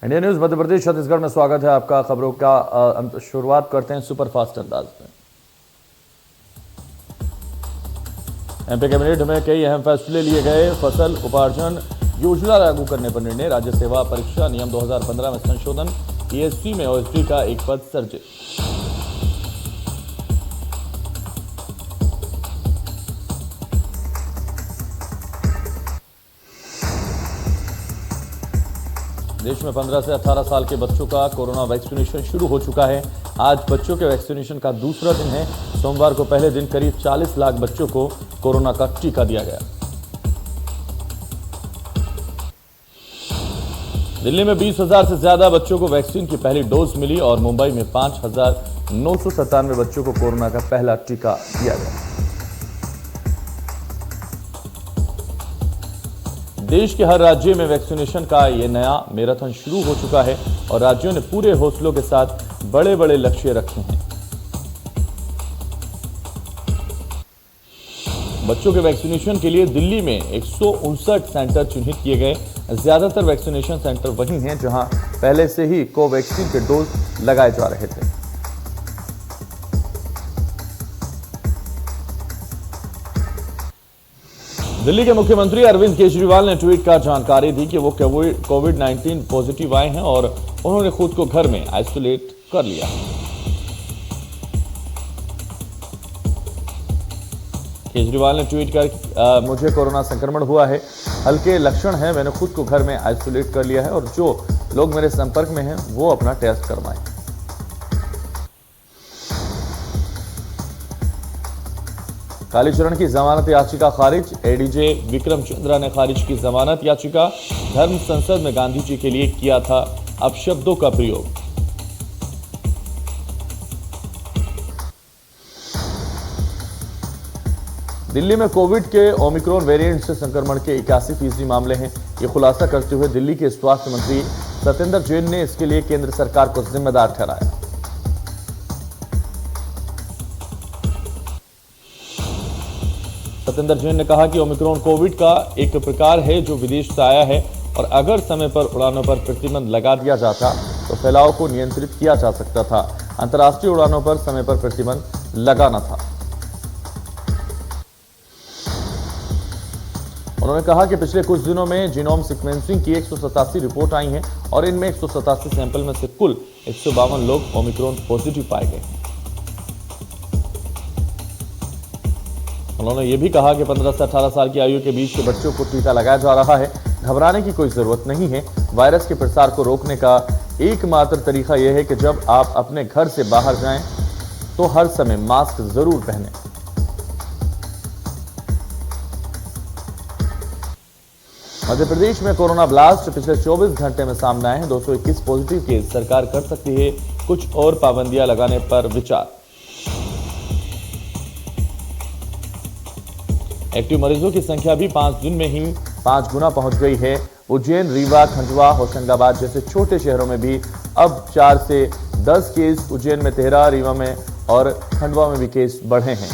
India news Madhya Pradesh Chhattisgarh में स्वागत है आपका। खबरों का शुरुआत करते हैं सुपरफास्ट अंदाज में। एमपी कैबिनेट में कई अहम फैसले लिए गए। फसल उपार्जन योजना लागू करने पर निर्णय। राज्य सेवा परीक्षा नियम 2015 में संशोधन। पीएससी में ओएसडी का एक पद सृजित। देश में 15 से 18 साल के बच्चों का कोरोना वैक्सीनेशन शुरू हो चुका है। आज बच्चों के वैक्सीनेशन का दूसरा दिन है। सोमवार को पहले दिन करीब 40 लाख बच्चों को कोरोना का टीका दिया गया। दिल्ली में 20,000 से ज्यादा बच्चों को वैक्सीन की पहली डोज मिली और मुंबई में 5,997 बच्चों को कोरोना का पहला टीका दिया गया। देश के हर राज्य में वैक्सीनेशन का यह नया मैराथन शुरू हो चुका है और राज्यों ने पूरे हौसलों के साथ बड़े बड़े लक्ष्य रखे हैं। बच्चों के वैक्सीनेशन के लिए दिल्ली में 159 सेंटर चिन्हित किए गए। ज्यादातर वैक्सीनेशन सेंटर वही हैं जहां पहले से ही कोवैक्सीन के डोज लगाए जा रहे थे। दिल्ली के मुख्यमंत्री अरविंद केजरीवाल ने ट्वीट कर जानकारी दी कि वो कोविड-19 पॉजिटिव आए हैं और उन्होंने खुद को घर में आइसोलेट कर लिया। केजरीवाल ने ट्वीट कर मुझे कोरोना संक्रमण हुआ है, हल्के लक्षण हैं, मैंने खुद को घर में आइसोलेट कर लिया है और जो लोग मेरे संपर्क में हैं वो अपना टेस्ट करवाएं। कालीचरण की जमानत याचिका खारिज। एडीजे विक्रम चंद्रा ने खारिज की जमानत याचिका। धर्म संसद में गांधी जी के लिए किया था अपशब्दों का प्रयोग। दिल्ली में कोविड के ओमिक्रॉन वेरिएंट से संक्रमण के 81% मामले हैं। ये खुलासा करते हुए दिल्ली के स्वास्थ्य मंत्री सत्येंद्र जैन ने इसके लिए केंद्र सरकार को जिम्मेदार ठहराया। सत्येंद्र जैन ने कहा कि ओमिक्रॉन कोविड का एक प्रकार है जो विदेश से आया है और अगर समय पर उड़ानों पर प्रतिबंध लगा दिया जाता तो फैलाव को नियंत्रित किया जा सकता था। अंतर्राष्ट्रीय उड़ानों पर समय पर प्रतिबंध लगाना था। उन्होंने कहा कि पिछले कुछ दिनों में जीनोम सीक्वेंसिंग की 187 रिपोर्ट आई हैं और इनमें 187 सैंपल में से कुल 152 लोग ओमिक्रॉन पॉजिटिव पाए गए। उन्होंने यह भी कहा कि 15 से 18 साल की आयु के बीच के बच्चों को टीका लगाया जा रहा है। घबराने की कोई जरूरत नहीं है। वायरस के प्रसार को रोकने का एकमात्र तरीका यह है कि जब आप अपने घर से बाहर जाएं तो हर समय मास्क जरूर पहनें। मध्य प्रदेश में कोरोना ब्लास्ट पिछले 24 घंटे में सामने आए हैं। 221 पॉजिटिव केस। सरकार कर सकती है कुछ और पाबंदियां लगाने पर विचार। एक्टिव मरीजों की संख्या भी 5 दिन में ही 5 गुना पहुंच गई है। उज्जैन, रीवा, खंडवा, होशंगाबाद जैसे छोटे शहरों में भी अब 4 से 10 केस। उज्जैन में 13, रीवा में और खंडवा में भी केस बढ़े हैं।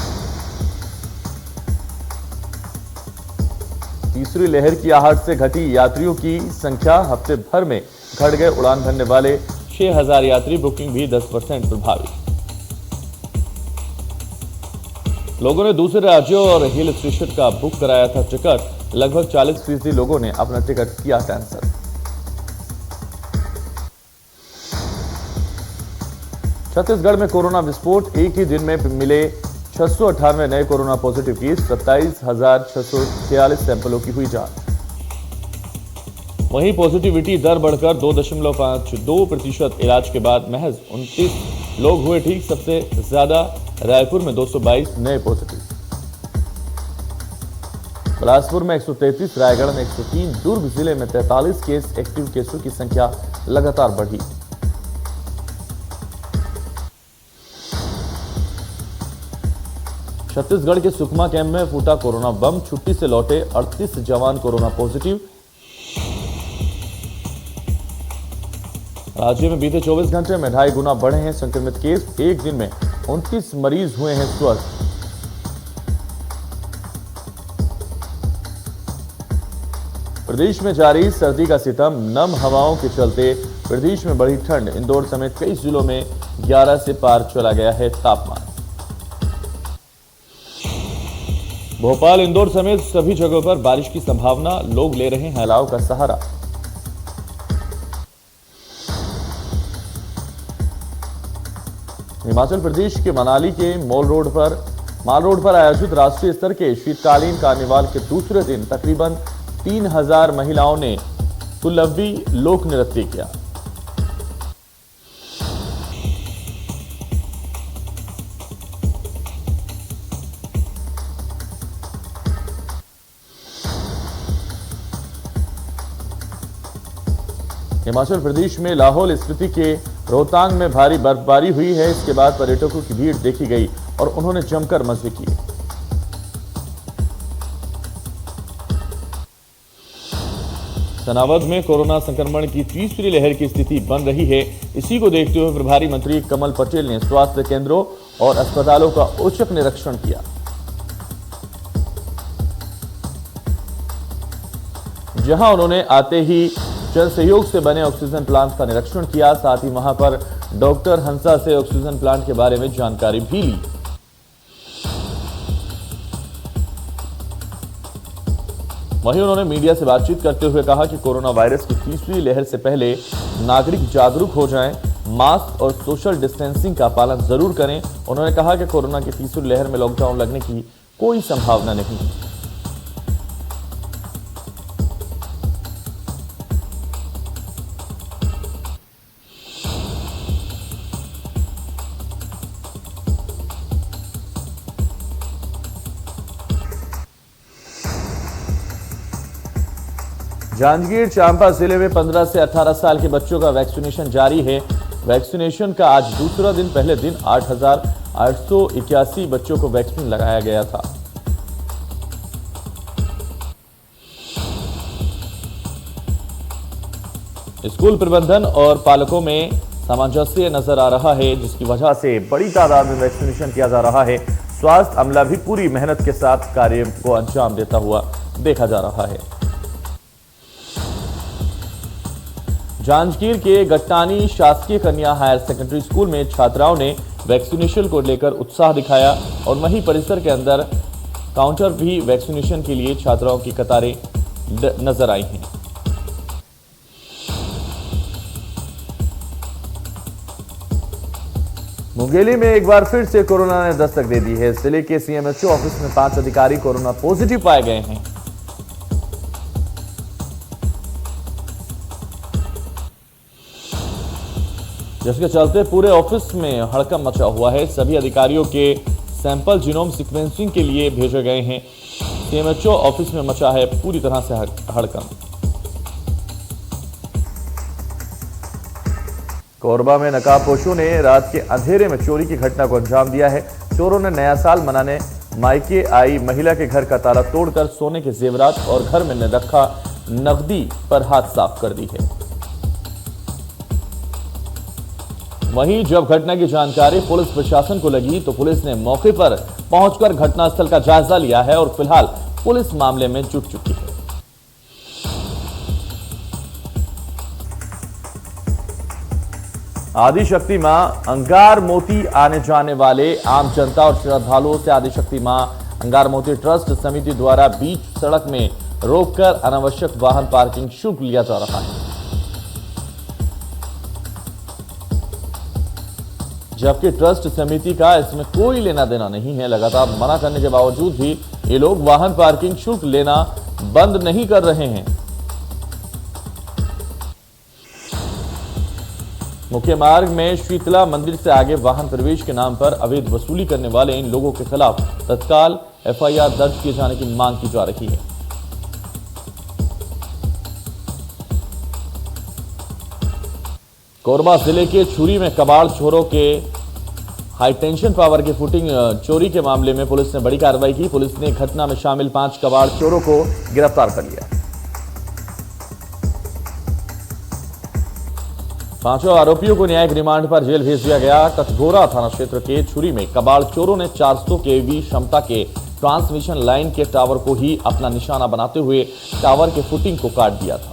तीसरी लहर की आहट से घटी यात्रियों की संख्या। हफ्ते भर में घट गए उड़ान भरने वाले 6,000 यात्री। बुकिंग भी 10% प्रभावित। लोगों ने दूसरे राज्यों और हिल स्टेशन का बुक कराया था टिकट। लगभग 40% लोगों ने अपना टिकट किया कैंसिल। छत्तीसगढ़ में कोरोना विस्फोट। एक ही दिन में मिले 698 नए कोरोना पॉजिटिव केस। 27,646 सैंपलों की हुई जांच। वहीं पॉजिटिविटी दर बढ़कर 2.52%। इलाज के बाद महज 29 लोग हुए ठीक। सबसे ज्यादा रायपुर में 222 नए पॉजिटिव। बिलासपुर में 133, रायगढ़ में 103, दुर्ग जिले में 43 केस। एक्टिव केसों की संख्या लगातार बढ़ी। छत्तीसगढ़ के सुकमा कैंप में फूटा कोरोना बम। छुट्टी से लौटे 38 जवान कोरोना पॉजिटिव। राज्य में बीते 24 घंटे में 2.5 गुना बढ़े हैं संक्रमित केस। एक दिन में 29 मरीज हुए हैं स्वस्थ। प्रदेश में जारी सर्दी का सितम। नम हवाओं के चलते प्रदेश में बढ़ी ठंड, इंदौर समेत कई जिलों में 11 से पार चला गया है तापमान। भोपाल, इंदौर समेत सभी जगहों पर बारिश की संभावना, लोग ले रहे हैं अलाव का सहारा। हिमाचल प्रदेश के मनाली के माल रोड पर आयोजित राष्ट्रीय स्तर के शीतकालीन कार्निवाल के दूसरे दिन तकरीबन 3000 महिलाओं ने पुल्लवी लोक नृत्य किया। हिमाचल प्रदेश में लाहौल स्पीति के रोहतांग में भारी बर्फबारी हुई है। इसके बाद पर्यटकों की भीड़ देखी गई और उन्होंने जमकर मजे किए। सनावद में कोरोना संक्रमण की तीसरी लहर की स्थिति बन रही है। इसी को देखते हुए प्रभारी मंत्री कमल पटेल ने स्वास्थ्य केंद्रों और अस्पतालों का औचक निरीक्षण किया। जहां उन्होंने आते ही जन सहयोग से बने ऑक्सीजन प्लांट का निरीक्षण किया। साथ ही वहां पर डॉक्टर हंसा से ऑक्सीजन प्लांट के बारे में जानकारी भी ली। वहीं उन्होंने मीडिया से बातचीत करते हुए कहा कि कोरोना वायरस की तीसरी लहर से पहले नागरिक जागरूक हो जाएं, मास्क और सोशल डिस्टेंसिंग का पालन जरूर करें। उन्होंने कहा कि कोरोना की तीसरी लहर में लॉकडाउन लगने की कोई संभावना नहीं है। जांजगीर चांपा जिले में 15 से 18 साल के बच्चों का वैक्सीनेशन जारी है। वैक्सीनेशन का आज दूसरा दिन, पहले दिन 8,881 बच्चों को वैक्सीन लगाया गया था। स्कूल प्रबंधन और पालकों में सामंजस्य नजर आ रहा है, जिसकी वजह से बड़ी तादाद में वैक्सीनेशन किया जा रहा है। स्वास्थ्य अमला भी पूरी मेहनत के साथ कार्य को अंजाम देता हुआ देखा जा रहा है। जांजगीर के गट्टानी शासकीय कन्या हायर सेकेंडरी स्कूल में छात्राओं ने वैक्सीनेशन को लेकर उत्साह दिखाया और वहीं परिसर के अंदर काउंटर भी वैक्सीनेशन के लिए छात्राओं की कतारें नजर आई हैं। मुंगेली में एक बार फिर से कोरोना ने दस्तक दे दी है। जिले के सीएमएचओ ऑफिस में 5 अधिकारी कोरोना पॉजिटिव पाए गए हैं। जिसके चलते पूरे ऑफिस में हड़कंप मचा हुआ है। सभी अधिकारियों के सैंपल जीनोम सीक्वेंसिंग के लिए भेजे गए हैं। सीएमएचओ ऑफिस में मचा है पूरी तरह से हड़कंप। कोरबा में नकाबपोशों ने रात के अंधेरे में चोरी की घटना को अंजाम दिया है। चोरों ने नया साल मनाने मायके आई महिला के घर का ताला तोड़कर सोने के जेवरात और घर में रखा नकदी पर हाथ साफ कर दी है। वहीं जब घटना की जानकारी पुलिस प्रशासन को लगी तो पुलिस ने मौके पर पहुंचकर घटनास्थल का जायजा लिया है और फिलहाल पुलिस मामले में जुट चुकी है। आदिशक्ति मां अंगार मोती आने जाने वाले आम जनता और श्रद्धालुओं से आदिशक्ति मां अंगार मोती ट्रस्ट समिति द्वारा बीच सड़क में रोककर अनावश्यक वाहन पार्किंग शुल्क लिया जा रहा है। जबकि ट्रस्ट समिति का इसमें कोई लेना देना नहीं है। लगातार मना करने के बावजूद भी ये लोग वाहन पार्किंग शुल्क लेना बंद नहीं कर रहे हैं। मुख्य मार्ग में शीतला मंदिर से आगे वाहन प्रवेश के नाम पर अवैध वसूली करने वाले इन लोगों के खिलाफ तत्काल एफआईआर दर्ज किए जाने की मांग की जा रही है। कोरबा जिले के छुरी में कबाड़ चोरों के हाई टेंशन पावर के फुटिंग चोरी के मामले में पुलिस ने बड़ी कार्रवाई की। पुलिस ने घटना में शामिल 5 कबाड़ चोरों को गिरफ्तार कर लिया। 5 आरोपियों को न्यायिक रिमांड पर जेल भेज दिया गया। कटघोरा थाना क्षेत्र के छुरी में कबाड़ चोरों ने 400 केवी क्षमता के ट्रांसमिशन लाइन के टावर को ही अपना निशाना बनाते हुए टावर के फुटिंग को काट दिया था।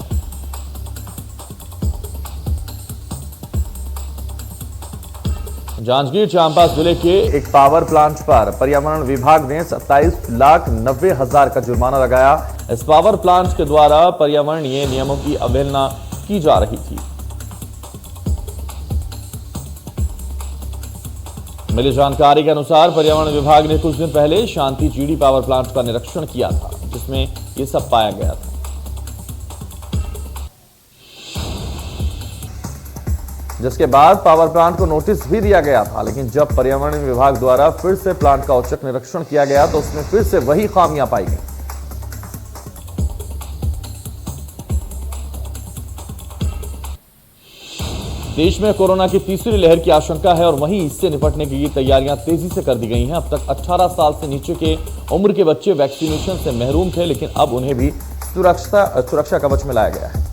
जांजगीर चांपा जिले के एक पावर प्लांट पर पर्यावरण विभाग ने 27,90,000 का जुर्माना लगाया। इस पावर प्लांट के द्वारा पर्यावरणीय नियमों की अवहेलना की जा रही थी। मिली जानकारी के अनुसार पर्यावरण विभाग ने कुछ दिन पहले शांति जीडी पावर प्लांट का निरीक्षण किया था, जिसमें यह सब पाया गया था। जिसके बाद पावर प्लांट को नोटिस भी दिया गया था, लेकिन जब पर्यावरण विभाग द्वारा फिर से प्लांट का औचक निरीक्षण किया गया तो उसमें फिर से वही खामियां पाई गई। देश में कोरोना की तीसरी लहर की आशंका है और वहीं इससे निपटने की तैयारियां तेजी से कर दी गई हैं। अब तक 18 साल से नीचे के उम्र के बच्चे वैक्सीनेशन से महरूम थे, लेकिन अब उन्हें भी सुरक्षा कवच में लाया गया है।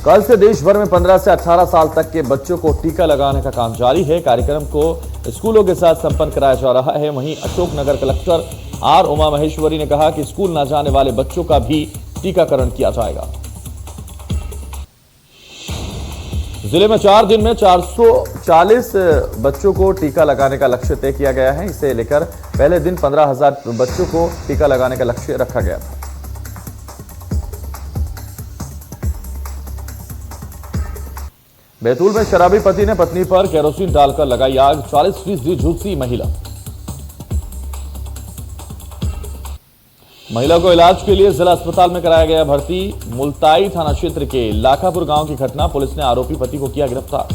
कल से देश भर में 15 से 18 साल तक के बच्चों को टीका लगाने का काम जारी है। कार्यक्रम को स्कूलों के साथ संपन्न कराया जा रहा है। वहीं अशोकनगर कलेक्टर आर उमा महेश्वरी ने कहा कि स्कूल न जाने वाले बच्चों का भी टीकाकरण किया जाएगा। जिले में 4 दिन में 440 बच्चों को टीका लगाने का लक्ष्य तय किया गया है। इसे लेकर पहले दिन 15,000 बच्चों को टीका लगाने का लक्ष्य रखा गया था। बैतूल में शराबी पति ने पत्नी पर केरोसिन डालकर लगाई आग, 40% झुलसी महिला। महिला को इलाज के लिए जिला अस्पताल में कराया गया भर्ती। मुल्ताई थाना क्षेत्र के लाखापुर गांव की घटना, पुलिस ने आरोपी पति को किया गिरफ्तार।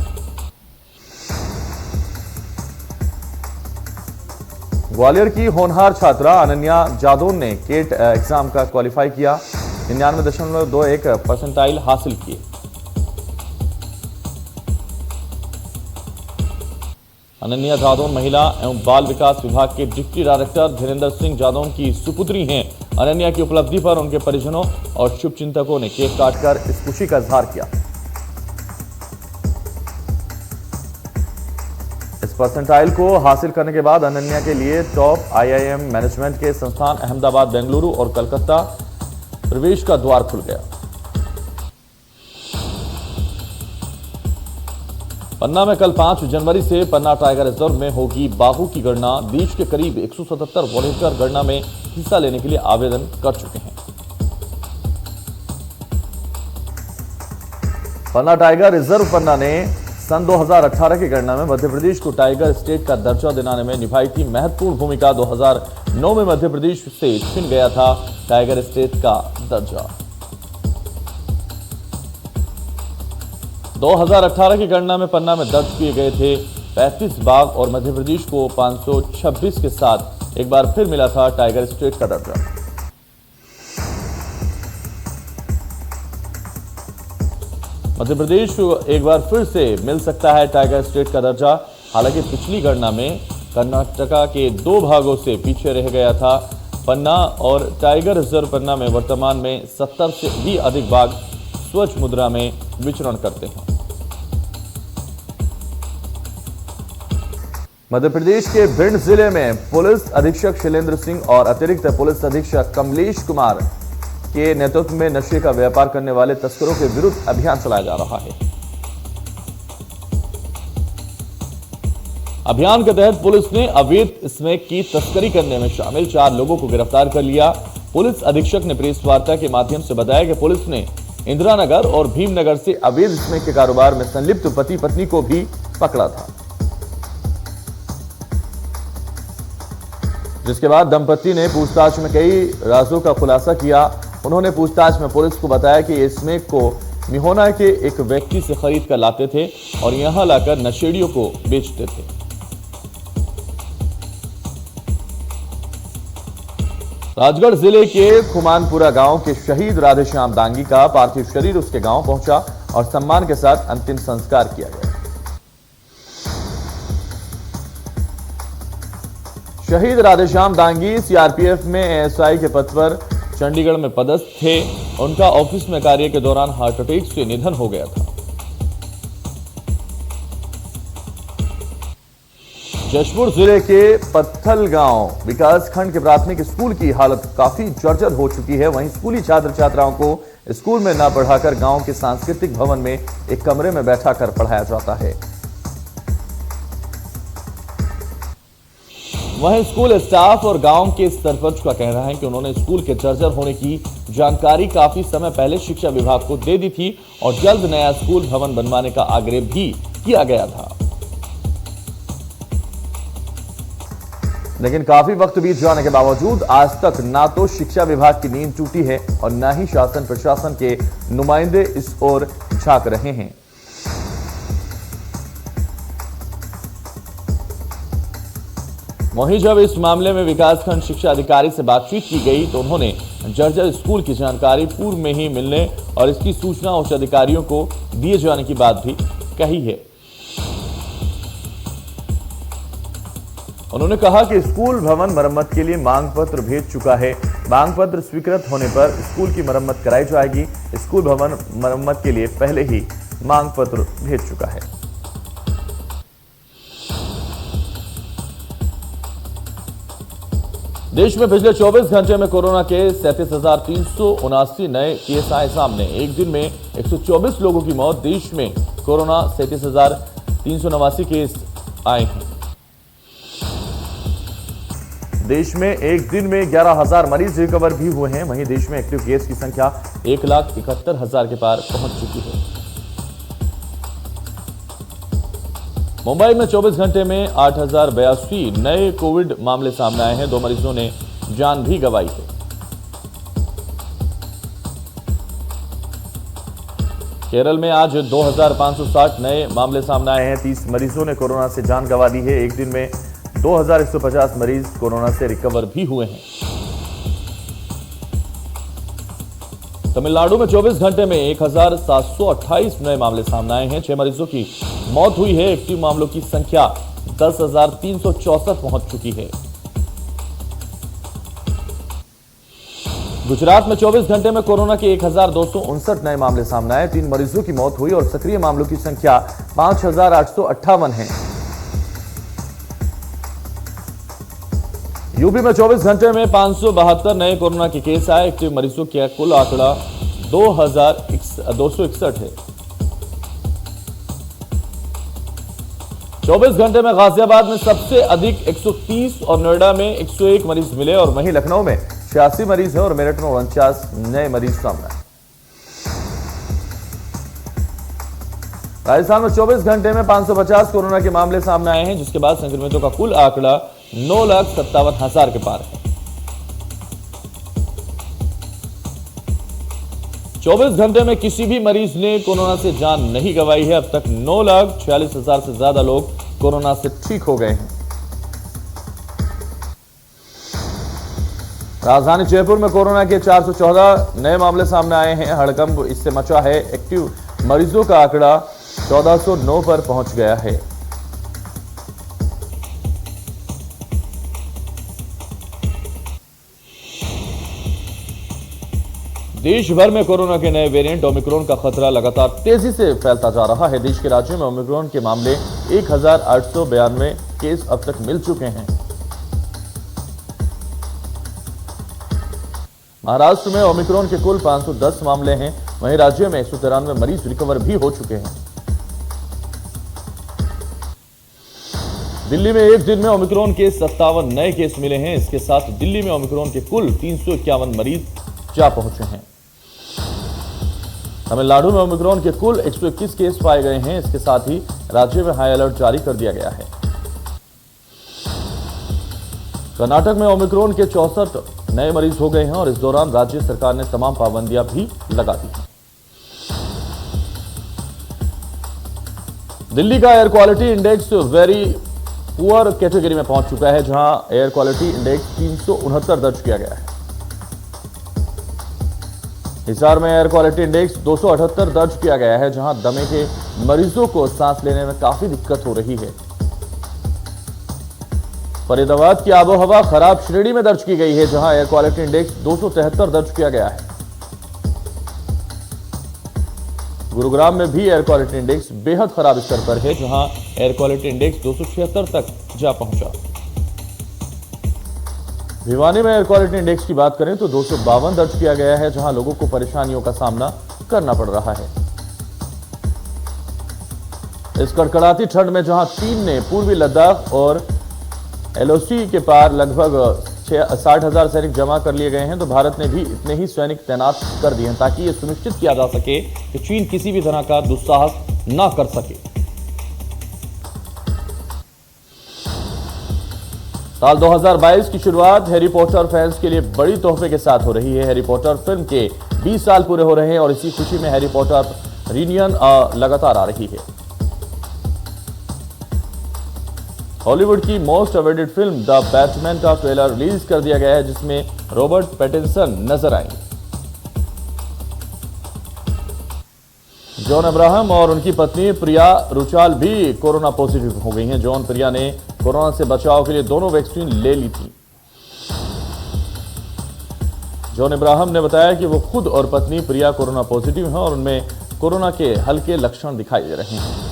ग्वालियर की होनहार छात्रा अनन्या जादौन ने केट एग्जाम का क्वालिफाई किया, 99.21 परसेंटाइल हासिल किए। अनन्या जादौन महिला एवं बाल विकास विभाग के डिप्टी डायरेक्टर धीरेन्द्र सिंह जादौन की सुपुत्री हैं। अनन्या की उपलब्धि पर उनके परिजनों और शुभचिंतकों ने केक काटकर इस खुशी का इजहार किया। इस परसेंटाइल को हासिल करने के बाद अनन्या के लिए टॉप IIM मैनेजमेंट के संस्थान अहमदाबाद, बेंगलुरु और कलकत्ता प्रवेश का द्वार खुल गया। पन्ना में कल 5 जनवरी से पन्ना टाइगर रिजर्व में होगी बाघों की गणना। देश के करीब 177 वॉलंटियर गणना में हिस्सा लेने के लिए आवेदन कर चुके हैं। पन्ना टाइगर रिजर्व पन्ना ने सन 2018 की गणना में मध्य प्रदेश को टाइगर स्टेट का दर्जा दिलाने में निभाई थी महत्वपूर्ण भूमिका। 2009 में मध्य प्रदेश से छिन गया था टाइगर स्टेट का दर्जा। 2018 की गणना में पन्ना में दर्ज किए गए थे 35 बाघ और मध्य प्रदेश को 526 के साथ एक बार फिर मिला था टाइगर स्टेट का दर्जा। मध्य प्रदेश एक बार फिर से मिल सकता है टाइगर स्टेट का दर्जा। हालांकि पिछली गणना में कर्नाटका के 2 भागों से पीछे रह गया था पन्ना और टाइगर रिजर्व पन्ना में वर्तमान में 70 से भी अधिक बाघ स्वच्छ मुद्रा में विचरण करते हैं। मध्य प्रदेश के भिंड जिले में पुलिस अधीक्षक शैलेंद्र सिंह और अतिरिक्त पुलिस अधीक्षक कमलेश कुमार के नेतृत्व में नशे का व्यापार करने वाले तस्करों के विरुद्ध अभियान चलाया जा रहा है। अभियान के तहत पुलिस ने अवैध स्मैक की तस्करी करने में शामिल 4 लोगों को गिरफ्तार कर लिया। पुलिस अधीक्षक ने प्रेस वार्ता के माध्यम से बताया कि पुलिस ने इंदिरा नगर और भीमनगर से अवैध स्मैक के कारोबार में संलिप्त पति पत्नी को भी पकड़ा था, जिसके बाद दंपति ने पूछताछ में कई राजों का खुलासा किया। उन्होंने पूछताछ में पुलिस को बताया कि स्मैक को मिहोना के एक व्यक्ति से खरीद कर लाते थे और यहां लाकर नशेड़ियों को बेचते थे। राजगढ़ जिले के खुमानपुरा गांव के शहीद राधेश्याम दांगी का पार्थिव शरीर उसके गांव पहुंचा और सम्मान के साथ अंतिम संस्कार किया गया। शहीद राधेश्याम दांगी सीआरपीएफ में एएसआई के पद पर चंडीगढ़ में पदस्थ थे। उनका ऑफिस में कार्य के दौरान हार्ट अटैक से निधन हो गया था। जशपुर जिले के पत्थल गांव विकास खंड के प्राथमिक स्कूल की हालत काफी जर्जर हो चुकी है। वहीं स्कूली छात्र छात्राओं को स्कूल में न पढ़ाकर गांव के सांस्कृतिक भवन में एक कमरे में बैठाकर पढ़ाया जाता है। वहीं स्कूल स्टाफ और गांव के सरपंच का कहना है कि उन्होंने स्कूल के जर्जर होने की जानकारी काफी समय पहले शिक्षा विभाग को दे दी थी और जल्द नया स्कूल भवन बनवाने का आग्रह भी किया गया था। लेकिन काफी वक्त बीत जाने के बावजूद आज तक ना तो शिक्षा विभाग की नींद टूटी है और न ही शासन प्रशासन के नुमाइंदे इस ओर झांक रहे हैं। वहीं जब इस मामले में विकासखंड शिक्षा अधिकारी से बातचीत की गई तो उन्होंने जर्जर स्कूल की जानकारी पूर्व में ही मिलने और इसकी सूचना उच्च अधिकारियों को दिए जाने की बात भी कही है। उन्होंने कहा कि स्कूल भवन मरम्मत के लिए मांग पत्र भेज चुका है। मांग पत्र स्वीकृत होने पर स्कूल की मरम्मत कराई जाएगी। स्कूल भवन मरम्मत के लिए पहले ही मांग पत्र भेज चुका है। देश में पिछले 24 घंटे में कोरोना के 37,379 नए केस आए सामने। एक दिन में 124 लोगों की मौत। देश में कोरोना 37,389 केस आए हैं। देश में एक दिन में 11,000 मरीज रिकवर भी हुए हैं। वहीं देश में एक्टिव केस की संख्या 1,71,000 के पार पहुंच चुकी है। मुंबई में 24 घंटे में 8,082 नए कोविड मामले सामने आए हैं। 2 मरीजों ने जान भी गंवाई है। केरल में आज 2,560 नए मामले सामने आए हैं। 30 मरीजों ने कोरोना से जान गंवा दी है। एक दिन में 2,150 मरीज कोरोना से रिकवर भी हुए हैं। तमिलनाडु में 24 घंटे में 1,728 नए मामले सामने आए हैं। 6 मरीजों की मौत हुई है। एक्टिव मामलों की संख्या 10,364 पहुंच चुकी है। गुजरात में 24 घंटे में कोरोना के 1,259 नए मामले सामने आए। 3 मरीजों की मौत हुई और सक्रिय मामलों की संख्या 5,858 है। यूपी में 24 घंटे में 572 नए कोरोना के केस आए। एक्टिव मरीजों का कुल आंकड़ा 2,261 है। 24 घंटे में गाजियाबाद में सबसे अधिक 130 और नोएडा में 101 मरीज मिले और वहीं लखनऊ में 86 मरीज है और मेरठ में 49 नए मरीज सामने आए। राजस्थान में 24 घंटे में 550 कोरोना के मामले सामने आए हैं, जिसके बाद संक्रमितों का कुल आंकड़ा 9,57,000 के पार है। 24 घंटे में किसी भी मरीज ने कोरोना से जान नहीं गंवाई है। अब तक 9,46,000 से ज्यादा लोग कोरोना से ठीक हो गए हैं। राजधानी जयपुर में कोरोना के 414 नए मामले सामने आए हैं। हड़कंप इससे मचा है। एक्टिव मरीजों का आंकड़ा 1,409 पर पहुंच गया है। देश भर में कोरोना के नए वेरिएंट ओमिक्रॉन का खतरा लगातार तेजी से फैलता जा रहा है। देश के राज्यों में ओमिक्रॉन के मामले 1,892 केस अब तक मिल चुके हैं। महाराष्ट्र में ओमिक्रॉन के कुल 510 मामले हैं। वहीं राज्य में 193 मरीज रिकवर भी हो चुके हैं। दिल्ली में एक दिन में ओमिक्रॉन के 57 नए केस मिले हैं। इसके साथ दिल्ली में ओमिक्रॉन के कुल 351 मरीज जा पहुंचे हैं। तमिलनाडु में ओमिक्रॉन के कुल 121 केस पाए गए हैं। इसके साथ ही राज्य में हाई अलर्ट जारी कर दिया गया है। कर्नाटक में ओमिक्रॉन के 64 नए मरीज हो गए हैं और इस दौरान राज्य सरकार ने तमाम पाबंदियां भी लगा दी हैं। दिल्ली का air quality index very poor category में पहुंच चुका है, जहां एयर क्वालिटी इंडेक्स 369 दर्ज किया गया है। हिसार में एयर क्वालिटी इंडेक्स 278 दर्ज किया गया है, जहां दमे के मरीजों को सांस लेने में काफी दिक्कत हो रही है। फरीदाबाद की आबोहवा खराब श्रेणी में दर्ज की गई है, जहां एयर क्वालिटी इंडेक्स 273 दर्ज किया गया है। गुरुग्राम में भी एयर क्वालिटी इंडेक्स बेहद खराब स्तर पर है, जहां एयर क्वालिटी इंडेक्स 276 तक जा पहुंचा। भिवानी में एयर क्वालिटी इंडेक्स की बात करें तो 252 दर्ज किया गया है, जहां लोगों को परेशानियों का सामना करना पड़ रहा है। इस कड़कड़ाती ठंड में जहां चीन ने पूर्वी लद्दाख और एलओसी के पार लगभग 60,000 सैनिक जमा कर लिए गए हैं, तो भारत ने भी इतने ही सैनिक तैनात कर दिए हैं ताकि यह सुनिश्चित किया जा सके कि चीन किसी भी तरह का दुस्साहस ना कर सके। साल 2022 की शुरुआत हैरी पॉटर फैंस के लिए बड़ी तोहफे के साथ हो रही है। हैरी पॉटर फिल्म के 20 साल पूरे हो रहे हैं और इसी खुशी में हैरी पॉटर रियूनियन लगातार आ रही है। हॉलीवुड की most awaited film the Batman का ट्रेलर रिलीज कर दिया गया है, जिसमें रॉबर्ट पैटिंसन नजर आएंगे। जॉन अब्राहम और उनकी पत्नी प्रिया रुचाल भी कोरोना पॉजिटिव हो गई हैं। जॉन प्रिया ने कोरोना से बचाव के लिए दोनों वैक्सीन ले ली थी। जॉन अब्राहम ने बताया कि वो खुद और पत्नी प्रिया कोरोना पॉजिटिव हैं और उनमें कोरोना के हल्के लक्षण दिखाई दे रहे हैं।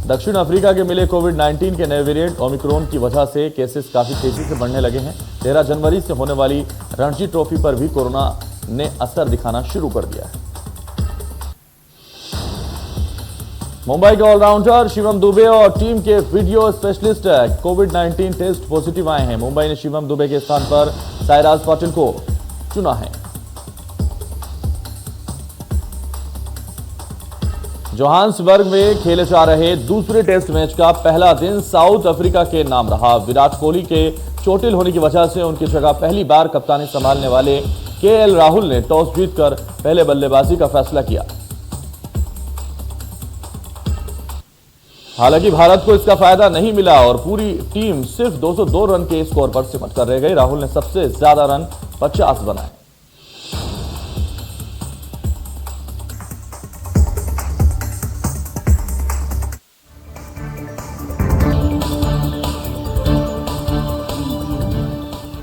दक्षिण अफ्रीका के मिले कोविड-19 के नए वेरिएंट ओमिक्रॉन की वजह से केसेस काफी तेजी से बढ़ने लगे हैं। 13 जनवरी से होने वाली रणजी ट्रॉफी पर भी कोरोना ने असर दिखाना शुरू कर दिया है। मुंबई के ऑलराउंडर शिवम दुबे और टीम के वीडियो स्पेशलिस्ट कोविड-19 टेस्ट पॉजिटिव आए हैं। मुंबई ने शिवम दुबे के स्थान पर सायराज पाटिल को चुना है। जोहान्सबर्ग में खेले जा रहे दूसरे टेस्ट मैच का पहला दिन साउथ अफ्रीका के नाम रहा। विराट कोहली के चोटिल होने की वजह से उनकी जगह पहली बार कप्तानी संभालने वाले केएल राहुल ने टॉस जीतकर पहले बल्लेबाजी का फैसला किया। हालांकि भारत को इसका फायदा नहीं मिला और पूरी टीम सिर्फ 202 रन के स्कोर पर सिमट कर रह गई। राहुल ने सबसे ज्यादा रन 50 बनाए।